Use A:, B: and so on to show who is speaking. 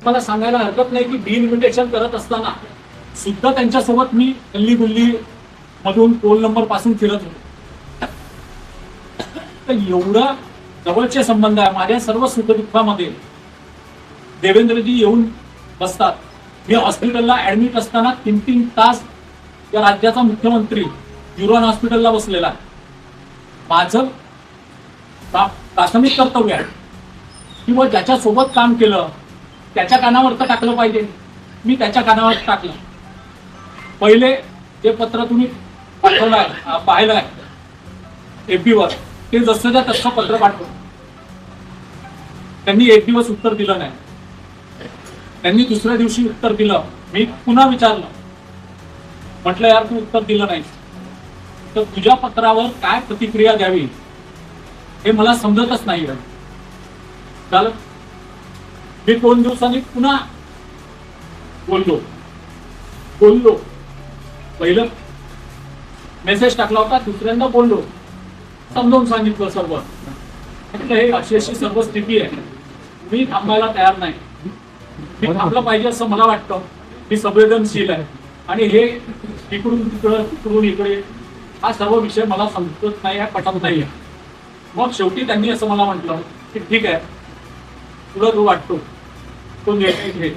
A: मला सांगायला हरकत नाही की डिइन्व्हिटेशन करत असताना सुद्धा त्यांच्यासोबत मी गल्ली गुल्ली मधून टोल नंबर पासून फिरत होतो. तर एवढा जवळचे संबंध आहे. माझ्या सर्व सुखदुःखामध्ये देवेंद्रजी येऊन बसतात. मी हॉस्पिटलला ऍडमिट असताना 3-3 तास या राज्याचा मुख्यमंत्री युरोन हॉस्पिटलला बसलेला आहे. माझं प्राथमिक कर्तव्य आहे किंवा ज्याच्यासोबत काम केलं त्याच्या कानावर तर टाकलं पाहिजे. मी त्याच्या कानावर टाकलं. पहिले जे पत्र तुम्ही पाहिलंय FB वर, ते जसं तसं पत्र पाठवलं. त्यांनी एक दिवस उत्तर दिलं नाही. त्यांनी दुसऱ्या दिवशी उत्तर दिलं. मी पुन्हा विचारलं, म्हटलं यार तू उत्तर दिलं नाही तर तुझ्या पत्रावर काय प्रतिक्रिया द्यावी हे मला समजतच नाही. झालं. मी 2 दिवसांनी पुन्हा बोललो. पहिलं मेसेज टाकला होता, दुसऱ्यांदा बोललो, समजावून सांगितलं सर्व. म्हटलं हे अशी सर्व स्थिती आहे, मी थांबायला तयार नाही. मी थांबलं पाहिजे असं मला वाटतं. मी संवेदनशील आहे आणि हे इकडून तिकडं तिकडून इकडे हा सर्व विषय मला समजत नाही आहे, पटत नाही आहे. मग शेवटी त्यांनी असं मला म्हटलं की ठीक आहे, तुला जो वाटतो तो निर्णय घे.